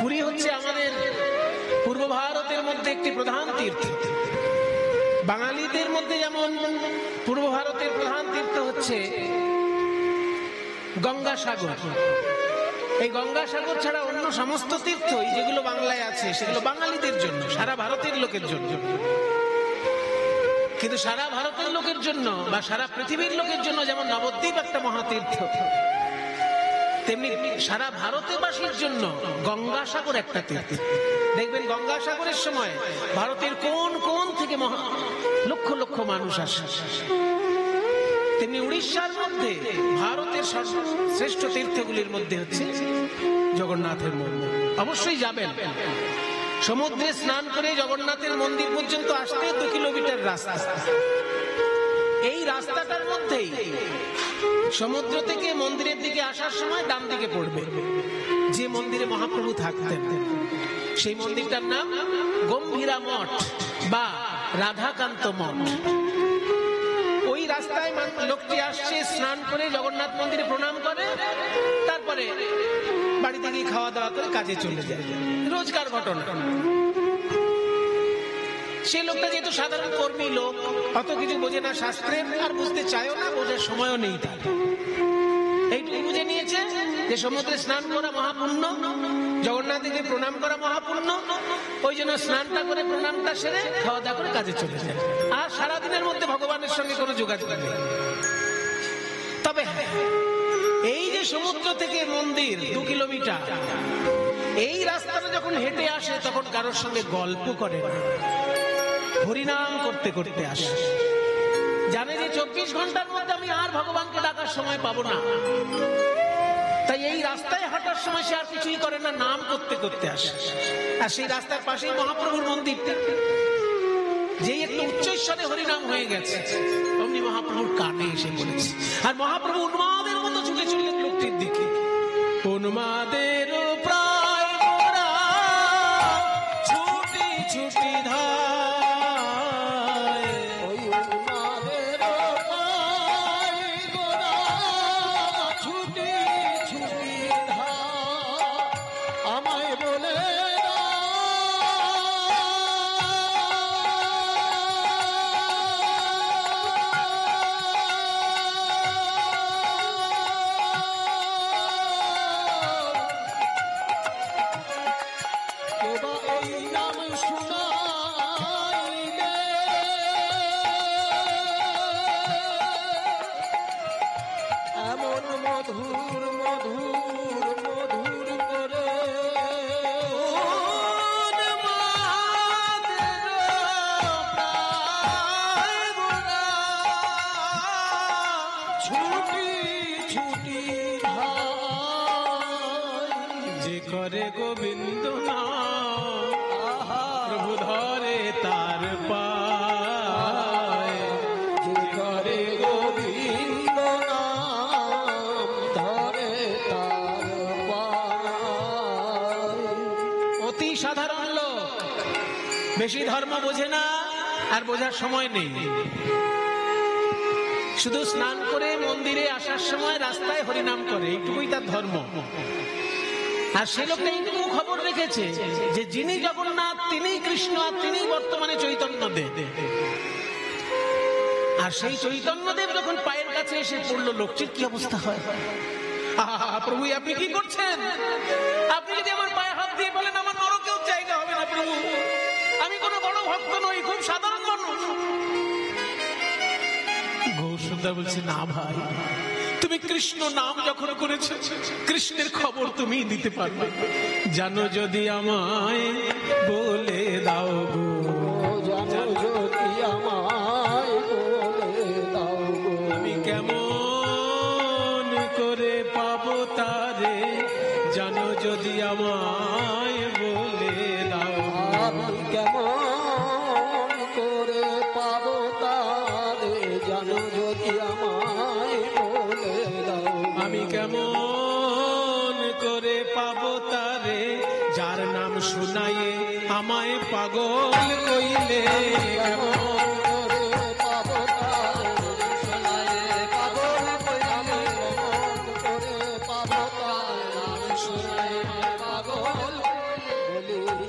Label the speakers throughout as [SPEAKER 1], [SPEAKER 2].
[SPEAKER 1] পুরী হচ্ছে আমাদের পূর্ব ভারতের মধ্যে একটি প্রধান তীর্থ। বাঙালিদের মধ্যে যেমন পূর্ব ভারতের প্রধান তীর্থ হচ্ছে গঙ্গাসাগর। এই গঙ্গাসাগর ছাড়া অন্য সমস্ত তীর্থই যেগুলো বাংলায় আছে সেগুলো বাঙালিদের জন্য, সারা ভারতের লোকের জন্য। কিন্তু সারা ভারতের লোকের জন্য বা সারা পৃথিবীর লোকের জন্য যেমন নবদ্বীপ একটা মহাতীর্থ, তেমনি সারা ভারতবাসীর জন্য গঙ্গাসাগর একটা তীর্থ। দেখবেন গঙ্গাসাগরের সময় ভারতের কোন কোন থেকে লক্ষ লক্ষ মানুষ আসে। তেমনি উড়িষ্যার মধ্যে ভারতের শ্রেষ্ঠ তীর্থগুলির মধ্যে হচ্ছে জগন্নাথের মন্দির। অবশ্যই যাবেন। সমুদ্রে স্নান করে জগন্নাথের মন্দির পর্যন্ত আসতে 2 কিলোমিটার রাস্তা। এই রাস্তাটার মধ্যেই সমুদ্র থেকে মন্দিরের দিকে আসার সময় ডান দিকে পড়বে যে মন্দিরে মহাপ্রভু থাকতেন, সেই মন্দিরটার নাম গম্ভীরা মঠ বা রাধাকান্ত মঠ। ওই রাস্তায় লোকটি আসছে, স্নান করে জগন্নাথ মন্দিরে প্রণাম করে, তারপরে বাড়িতে গিয়ে খাওয়া দাওয়া করে কাজে চলে যায়। রোজকার ঘটনা। সে লোকটা যেহেতু সাধারণ কর্মী লোক, অত কিছু বোঝে না শাস্ত্রের, আর বুঝতে চায়ও না, বোঝার সময়ও নেই তার। এইটুকু বুঝে নিয়েছে যে সমুদ্রে স্নান করা মহাপুণ্য, জগন্নাথকে প্রণাম করা মহাপুণ্য। ওই জন্য স্নানটা করে প্রণামটা সেরে খাওয়া দাওয়া করে কাজে চলে যায়। আর সারাদিনের মধ্যে ভগবানের সঙ্গে কোনো যোগাযোগ নেই। তবে এই যে সমুদ্র থেকে মন্দির 2 কিলোমিটার, এই রাস্তাটা যখন হেঁটে আসে তখন কারোর সঙ্গে গল্প করে না, হরিনাম করতে করতে আসে। জানে যে 24 ঘন্টার মধ্যে আমি আর ভগবানকে ডাকার সময় পাবো না, তাই এই রাস্তায় হাঁটার সময় সে আর কিছুই করে না, নাম করতে করতে আসে। আর সেই রাস্তার পাশেই মহাপ্রভুর মন্দির। যেই একটু উচ্চস্বরে হরিনাম হয়ে গেছে, অমনি মহাপ্রভুর কানে এসে পড়েছে। আর মহাপ্রভু উন্মাদের মতো ছুটে চললেন লোকটির দিকে। উন্মাদের প্রায় গোরা ছুটি ছুটি ধায়, ওই উন্মাদের প্রায় গোরা ছুটি ছুটি ধায়, আমায় বলে করে গোবিন্দ নাম, প্রভু ধরে তার পায়। যে করে গোবিন্দ নাম, ধরে তার পায়। অতি সাধারণ লোক, বেশি ধর্ম বোঝে না, আর বোঝার সময় নেই। শুধু স্নান করে মন্দিরে আসার সময় রাস্তায় হরিনাম করে, এইটুকুই তার ধর্ম। আর সে লোকটা এইটুকু খবর রেখেছে যে যিনি জগন্নাথ তিনিই কৃষ্ণ, আর তিনিই বর্তমানে চৈতন্যদেব। আর সেই চৈতন্যদেব যখন পায়ের কাছে এসে পড়লো, লোকটির কি অবস্থা হয়? প্রভু আপনি কি করছেন? আপনি যদি আমার পায়ে হাত দিয়ে বলেন আমার নরকেও জায়গা হবে না প্রভু, আমি কোনো বড় ভক্ত নই, খুব সাধারণ মানুষ। গৌরসুন্দর বলছে না ভাই, তুমি কৃষ্ণ নাম যখন করেছো, কৃষ্ণের খবর তুমি দিতে পারবে। জানো যদি আমায় বলে দাও গো, জানো যদি আমায় বলে দাও গো, আমি কেমন করে পাবো তারে, জানো যদি আমায় বলে দাও, আমি কেমন করে পাবো তারে, জানো যদি আমায় বলে দাও, আমি কেমন করে পাবো তারে, যার নাম শুনায়ে আমায় পাগল কইলে, কেমন করে পাবো তারে, শুনায়ে পাগল কইলে, কেমন করে পাবো তারে, নাম শুনায়ে পাগল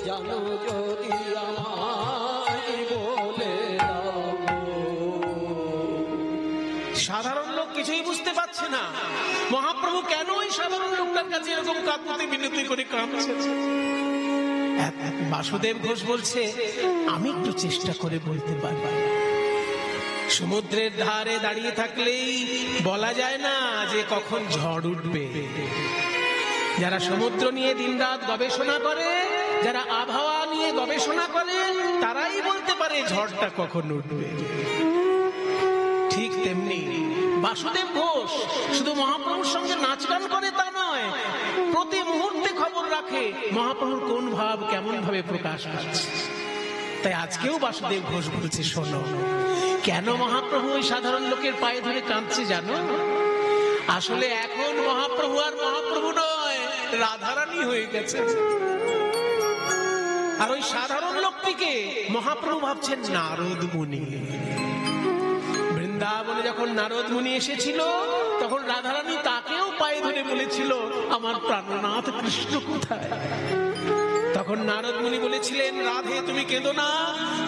[SPEAKER 2] জানো যদি আমায় বলে দাও।
[SPEAKER 1] সাধারণ লোক কিছুই বুঝতে পারছে না মহাপ্রভু কেন ওই সাধারণ লোকটার কাছে এরকম কাকুতি মিনতি করে কাঁদছে। বাসুদেব ঘোষ বলছে, আমি একটু চেষ্টা করে বলতে পারবো। সমুদ্রের ধারে দাঁড়িয়ে থাকলেই বলা যায় না যে কখন ঝড় উঠবে। যারা সমুদ্র নিয়ে দিনরাত গবেষণা করে, যারা আবহাওয়া নিয়ে গবেষণা করে, তারাই বলতে পারে ঝড়টা কখন উঠবে। ঠিক তেমনি বাসুদেব ঘোষ শুধু মহাপ্রভুর সঙ্গে নাচ গান করে তা নয়, প্রতি মুহূর্তে খবর রাখে মহাপ্রভুর কোন ভাব কেমন ভাবে প্রকাশ পাচ্ছে। তাই আজকেও বাসুদেব ঘোষ বলছে, শোনো, কেন মহাপ্রভু ওই সাধারণ লোকের পায়ে ধরে কাঁদছে জানো? আসলে এখন মহাপ্রভু আর মহাপ্রভু নয়, রাধারানী হয়ে গেছে। আর ওই সাধারণ লোকটিকে মহাপ্রভু ভাবছেন নারদ মুনি। বৃন্দাবনে যখন নারদ মুনি এসেছিল তখন রাধারানী তাকেও পায়ে ধরে বলেছিল, আমার প্রাণনাথ কৃষ্ণ কোথায়? তখন নারদ মুনি বলেছিলেন, রাধে তুমি কেঁদো না,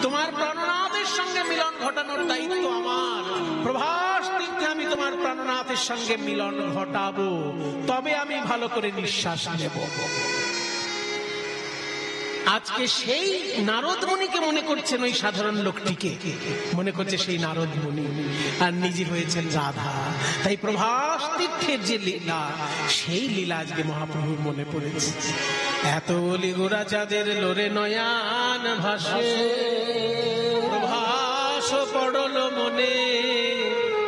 [SPEAKER 1] তোমার প্রাণনাথের সঙ্গে মিলন ঘটানোর দায়িত্ব আমার। প্রভাস তীর্থে আমি তোমার প্রাণনাথের সঙ্গে মিলন ঘটাবো, তবে আমি ভালো করে নিঃশ্বাস নেব। আজকে সেই নারদ মুনিকে মনে করছেন ওই সাধারণ লোকটিকে, মনে করছে সেই নারদ মুনি, আর নিজে হয়েছেন রাধা। তাই প্রভাস তীর্থের যে লীলা, সেই লীলা আজকে মহাপ্রভুর মনে পড়েছে। এত লিগুরা যাদের লোরে নয়ান ভাসে, প্রভাস পড়ল মনে,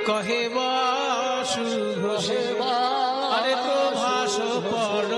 [SPEAKER 1] কহে বাসু ঘোষে, আরে প্রভাস পড়ল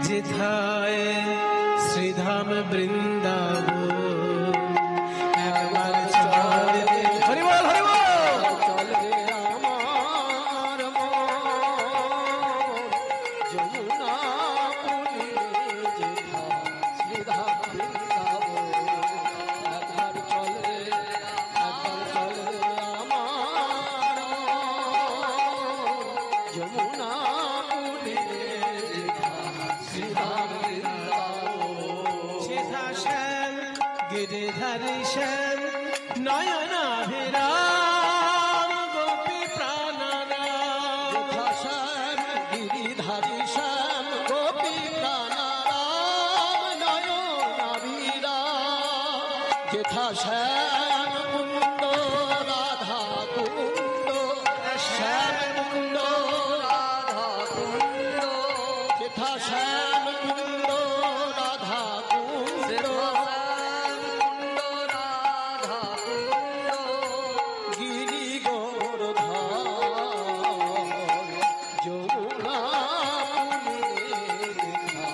[SPEAKER 1] যেথায় শ্রী শ্রীধাম বৃন্দাবন একবার চল রে হরি বল হরি বল
[SPEAKER 2] চল রে আমার মন যমুনা পুলিনে যেথা শ্রীধাম বৃন্দাবন একবার চল রে আমার মন যমুনা পুলিনে যেথা শ্রীধাম বৃন্দাবন
[SPEAKER 1] সেথা শ্যাম গিরিধারী শ্যাম নয়নাভিরাম গোপী প্রাণারাম
[SPEAKER 2] যেথা শ্যাম গিরিধারী শ্যাম গোপী প্রাণারাম নয়নাভিরাম যেথা শ্যাম কুণ্ড রাধা কুণ্ড শ্যাম কুণ্ড রাধা কুণ্ড যেথা শ্যাম কুণ্ড রাধা কুণ্ড গিরি গোবর্ধন যমুনা পুলিনে যেথা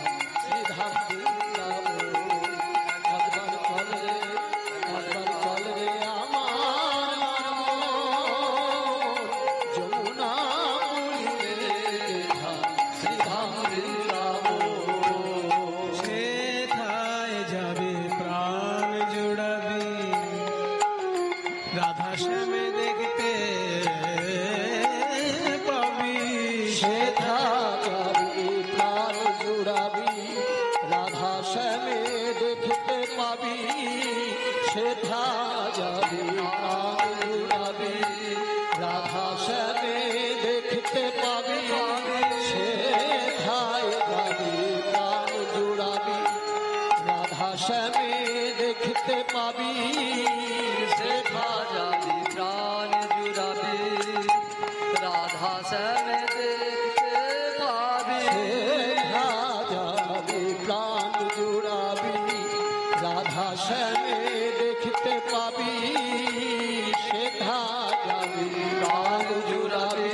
[SPEAKER 2] শ্রীধাম বৃন্দাবন একবার চল রে আমার মন যমুনা পুলিনে যেথা শ্রীধাম বৃন্দাবন
[SPEAKER 1] সেথায় যাবে প্রাণ জুড়াবি রাধা শ্যামে দেখতে পাবি
[SPEAKER 2] সেথা যাবি প্রাণ জুড়াবি রাধা শ্যামে দেখতে পাবি সেথা যাবি প্রাণ জুড়াবি রাধা শ্যামে দেখতে পাবি সেথায় যাবি প্রাণ জুড়াবি রাধা শ্যামে দেখতে পাবি সেথা যাবি প্রাণ জুড়াবি রাধা শ্যামে দেখতে পাবি সেথা যাবি প্রাণ জুড়াবি রাধা শ্যামে দেখতে পাবি সেথা যাবি প্রাণ জুড়াবি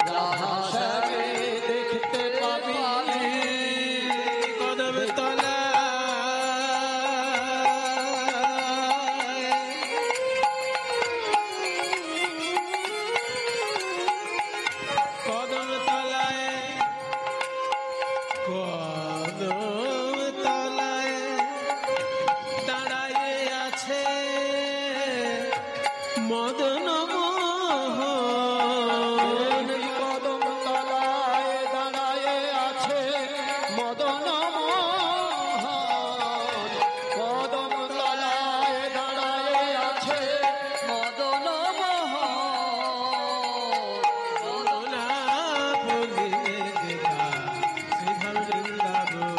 [SPEAKER 2] রাধা শ্যামে দেখতে পাবি
[SPEAKER 1] কদম তলা কদম তলায় দাঁড়ায়ে আছে মদন মোহন
[SPEAKER 2] কদম তলায় দাঁড়ায়ে আছে মদন মোহন কদম তলায় দাঁড়ায়ে আছে মদন মোহন
[SPEAKER 1] না বলিয়ে দেখা শ্রীধাম বৃন্দাবন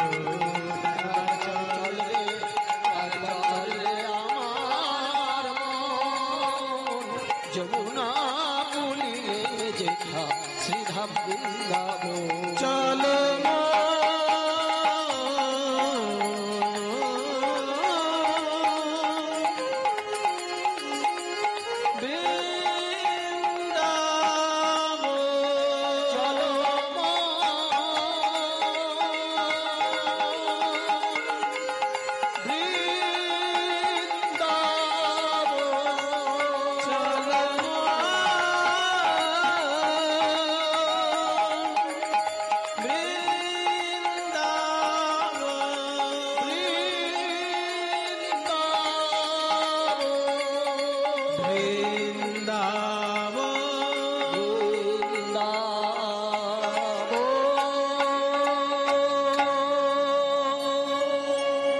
[SPEAKER 2] চল রে আমার মন যমুনা পুলিনে যেথা শ্রীধাম বৃন্দাবন
[SPEAKER 1] চলো
[SPEAKER 2] চলো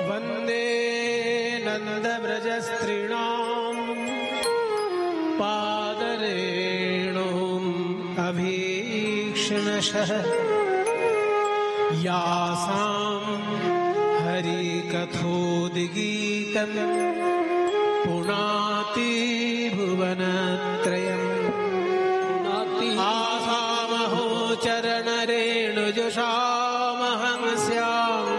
[SPEAKER 1] वन्दे नन्दव्रजस्त्रीणाम् पादरेणुम् अभीक्ष्णशः यासाम् हरिकथोद्गीतम् पुनाति भुवनत्रयम् आसामहो चरणरेणुजुषामहं स्याम्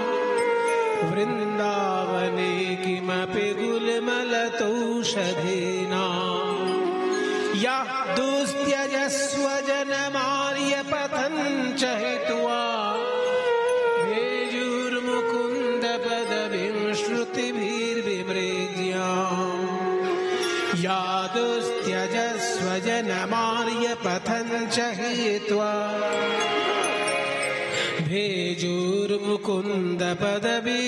[SPEAKER 1] वृन्दावने किमपि गुल्मलतौषधीनाम् यः दुस्त्यजस्व जनमार्यपथम् च हित्वा भेजुर्मुकुन्दपदवे चहित्वा भेजुर्मुकुन्द पदवी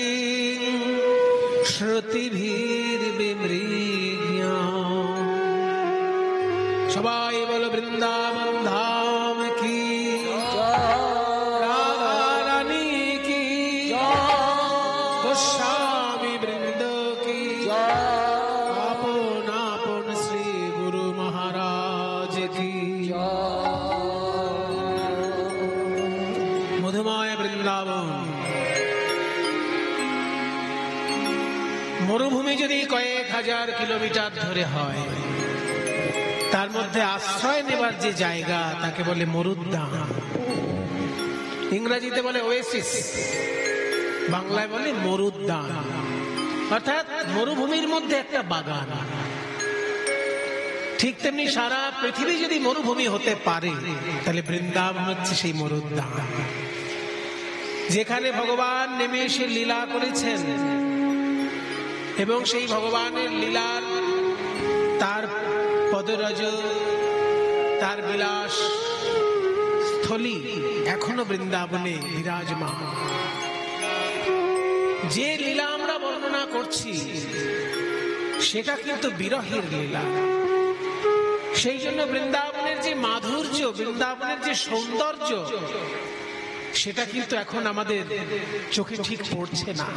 [SPEAKER 1] श्रुतिभिर्विमृग्या। সবাই বলো বৃন্দাবন ধাম কি, রাধা রানী কি, গোস্বামী বৃন্দ কি, আপন আপন শ্রী গুরু মহারাজ কি। মধুময় বৃন্দাবন। মরুভূমি যদি কয়েক হাজার কিলোমিটার ধরে হয়, তার মধ্যে আশ্রয় নেবার যে জায়গা তাকে বলে মরুদ্যান। ইংরেজিতে বলে ওয়েসিস, বাংলায় বলে মরুদ্যান, অর্থাৎ মরুভূমির মধ্যে একটা বাগান। ঠিক তেমনি সারা পৃথিবী যদি মরুভূমি হতে পারে, তাহলে বৃন্দাবন হচ্ছে সেই মরুদ্যান, যেখানে ভগবান নেমে এসে লীলা করেছেন এবং সেই ভগবানের লীলার তার পদরজ, তার বিলাস স্থলী এখনো বৃন্দাবনে বিরাজমান। যে লীলা আমরা বর্ণনা করছি সেটা কিন্তু বিরহের লীলা। সেই জন্য বৃন্দাবনের যে মাধুর্য, বৃন্দাবনের যে সৌন্দর্য, সেটা কিন্তু এখন আমাদের চোখে ঠিক পড়ছে না।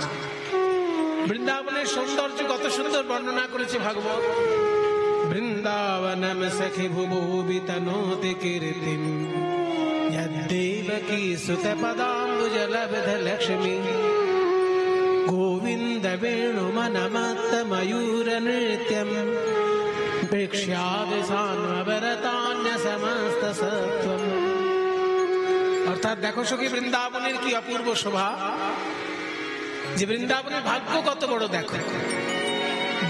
[SPEAKER 1] বৃন্দাবনের সৌন্দর্য কত সুন্দর বর্ণনা করেছে ভাগবত। বৃন্দাবনম সখি ভুবি তনোতি কীর্তিম यद्देवकी सुत पदाम्बुजलब्ध लक्ष्मी गोविंद वेणु मनमत्त मयूर नृत्यम प्रेक्ष्याद सान्वरतान्य समस्त सत्वम। অর্থাৎ দেখো সখী বৃন্দাবনের কি অপূর্ব শোভা, যে বৃন্দাবনের ভাগ্য কত বড় দেখো।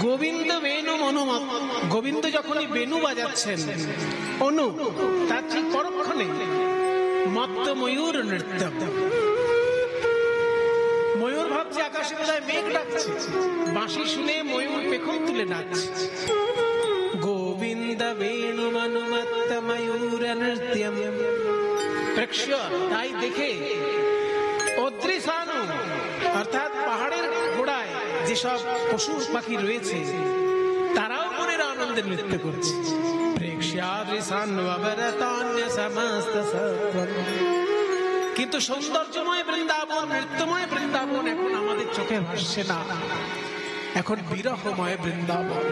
[SPEAKER 1] গোবিন্দ বেণু মনুমত, গোবিন্দ যখনই বেণু বাজাচ্ছেন, অনু তার ঠিক পরক্ষণে মত্ত ময়ূর নৃত্য। ময়ূর ভাবছে আকাশে বোধহয় মেঘ ডাকছে, বাঁশি শুনে ময়ূর পেখম তুলে নাচছে। গোবিন্দ বেণু মনুমত্ত ময়ূর নৃত্যম প্রেক্ষ্য, তাই দেখে অদৃশানু অর্থাৎ পাহাড়ের গোড়ায় যেসব পশু পাখি রয়েছে তারাও মনের আনন্দে নৃত্য করছে। কিন্তু সৌন্দর্যময় বৃন্দাবন, নৃত্যময় বৃন্দাবন এখন আমাদের চোখে ভাসছে না, এখন বিরহময় বৃন্দাবন।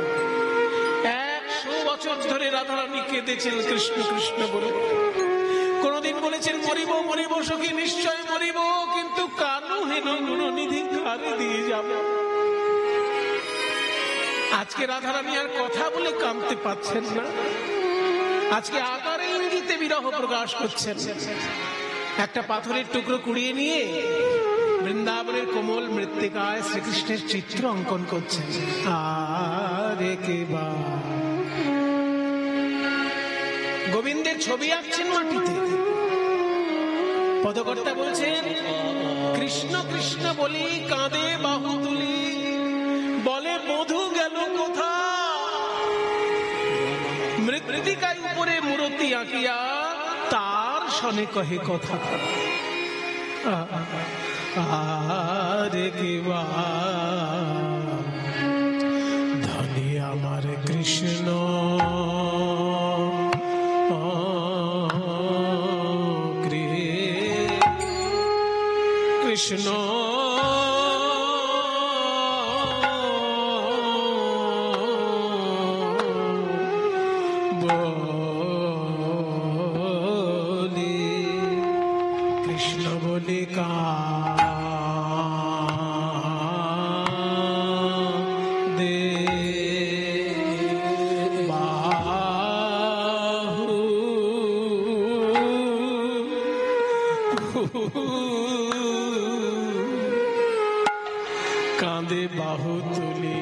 [SPEAKER 1] 100 বছর ধরে রাধারানী কেঁদেছেন কৃষ্ণ কৃষ্ণ বলে। কোনদিন বলেছেন মরিব মরিব সখী নিশ্চয় মরিব, কিন্তু কানু হেন গুণনিধি কারে দিয়ে যাব। আজকে রাধারানী আর কথা বলে কাঁদতে পাচ্ছেন না, আজকে আকারে ইঙ্গিতে বিরহ প্রকাশ করছেন। একটা পাথরের টুকরো কুড়িয়ে নিয়ে বৃন্দাবনের কোমল মৃত্তিকায় শ্রীকৃষ্ণের চিত্র অঙ্কন করছেন। আরে কে বা গোবিন্দের ছবি আঁকছেন মাটিতে। পদকর্তা বলছেন কৃষ্ণ কৃষ্ণ বলি কাঁদে বাহু তুলি, বলে মধু গেল কোথা। মৃত্তিকার উপরে মূর্তি আঁকিয়া তার সনে কহে কথা। আরে কে বা ধনী আমার কৃষ্ণ, কৃষ্ণ বলি, কৃষ্ণ বলি কাঁদে বাহু কাঁদে বাহু তুলি,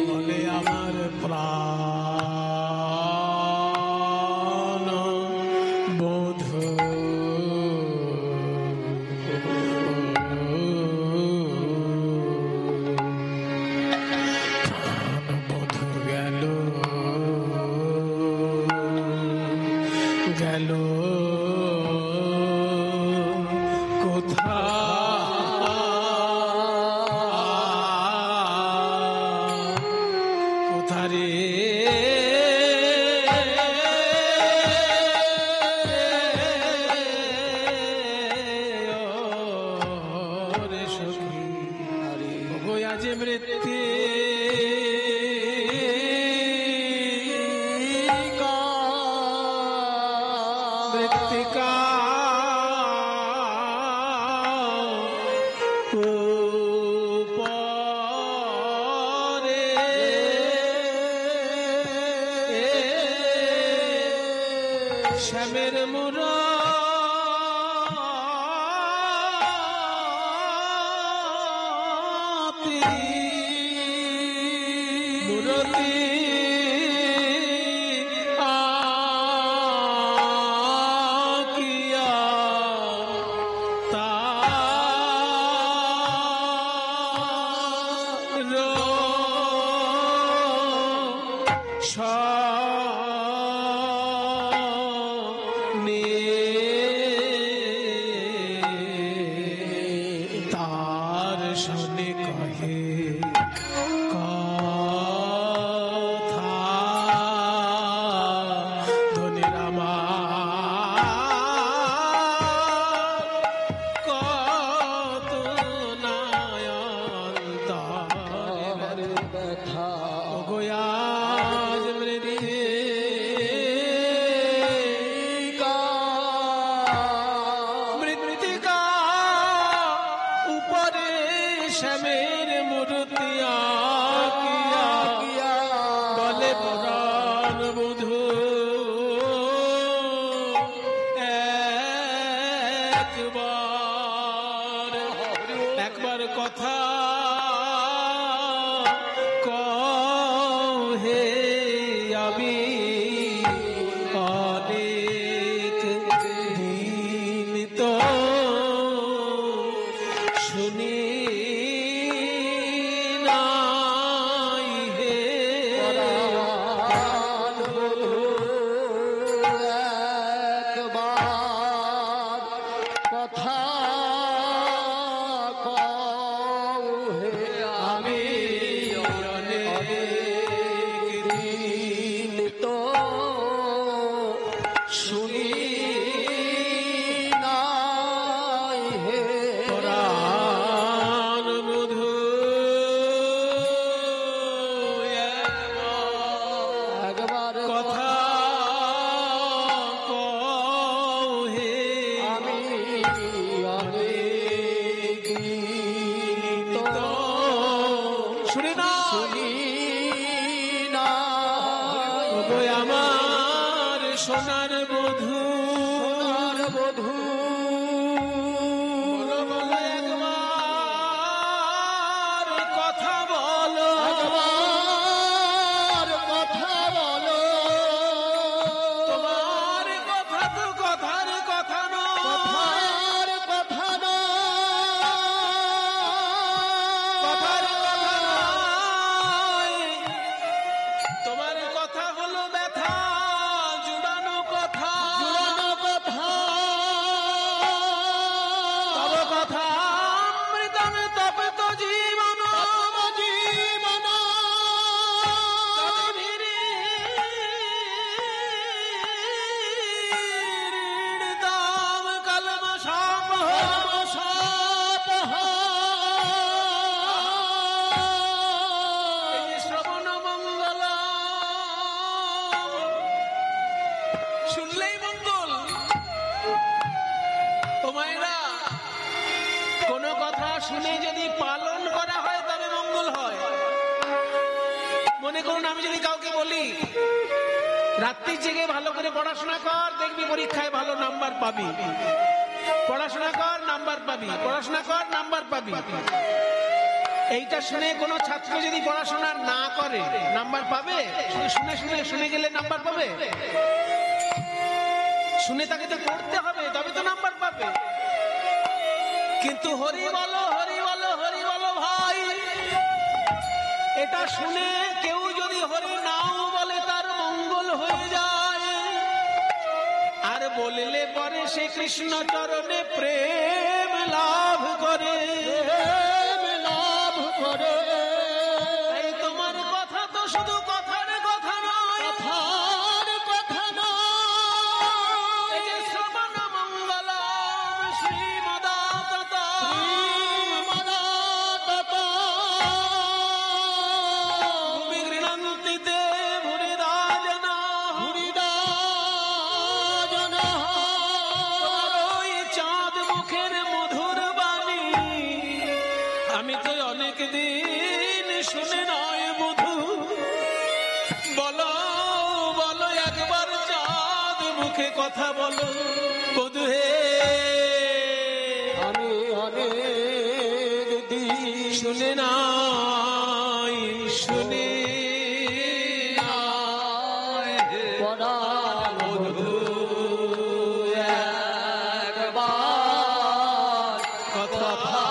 [SPEAKER 1] বলে আমার প্রাণ বধূ। প্রাণ বধূ গেল রে সখী গোয়া যে মৃত্যু মৃত্তিকা শ্যামের মুরতি আকিয়া তার শনি কহে কথা ধনির আমার কত নয়ন তার
[SPEAKER 2] ব্যথা
[SPEAKER 1] গোয়াজ মৃত্তিকা উপরে শ্যামের মূর্তি আকিয়া বলে পুরাণ বুধু একবার কথা কহে আমি অনেক দিন তো শুনি নাই হে
[SPEAKER 2] একবার কথা কও হে
[SPEAKER 1] আমি অনেক
[SPEAKER 2] দিন তো শুনি নাই হে
[SPEAKER 1] পুরাণ বুধু
[SPEAKER 2] একবার
[SPEAKER 1] কথা কও হে
[SPEAKER 2] আমি অনেক দিন তো
[SPEAKER 1] শুনি না
[SPEAKER 2] শুনি নাই
[SPEAKER 1] ওগো আমার সোনার বধূ
[SPEAKER 2] সোনার বধূ
[SPEAKER 1] বলো বলো একবার কথা বলো
[SPEAKER 2] একবার কথা বলো
[SPEAKER 1] তোমার কথা তো কথার কথা নয়
[SPEAKER 2] কথার কথা
[SPEAKER 1] কথার
[SPEAKER 2] নয়
[SPEAKER 1] কথা নয় তোমার কথা হলো ব্যথা জুড়ানো কথা
[SPEAKER 2] জুড়ানো কথা
[SPEAKER 1] তব কথা অমৃতম তপ্ত জীবন
[SPEAKER 2] জীবন
[SPEAKER 1] দাম কলম সাপ
[SPEAKER 2] সাপ
[SPEAKER 1] শ্রবণ মঙ্গল শুনলেই মঙ্গল তোমায়রা কোন কথা শুনে যদি পালন করা হয় তবে মঙ্গল হয়। মনে করুন আমি যদি কাউকে বলি রাত্রি জেগে ভালো করে পড়াশোনা কর দেখবি পরীক্ষায় ভালো নাম্বার পাবি, পড়াশোনা কর নাম্বার পাবি, পড়াশোনা কর নাম্বার পাবি, এইটা শুনে কোন ছাত্র যদি পড়াশোনা না করে নাম্বার পাবে? শুনে শুনে শুনে গেলে নাম্বার পাবে? শুনে তাকে তো পড়তে হবে তবে তো নাম্বার পাবে। কিন্তু হরি বলো হরি বলো হরি বলো ভাই, এটা শুনে কেউ যদি হরি নাও বলে তার মঙ্গল হয়ে যায়, আর বললে পরে সে কৃষ্ণ চরণে প্রেম লাভ করে।
[SPEAKER 2] লাভ করে
[SPEAKER 1] এই তোমার কথা তো শুধু কথার কথা নয়,
[SPEAKER 2] কথার কথা নয়
[SPEAKER 1] এই যে শ্রবণ মঙ্গলম শ্রীমদাততম অনেক দিন শুনে নয় বধু, বলো বলো একবার চাঁদ মুখে কথা বলো বধু হে।
[SPEAKER 2] আমি অনেক দিন
[SPEAKER 1] শুনে নাই শুনে
[SPEAKER 2] পরাণ বধূ একবার
[SPEAKER 1] কথা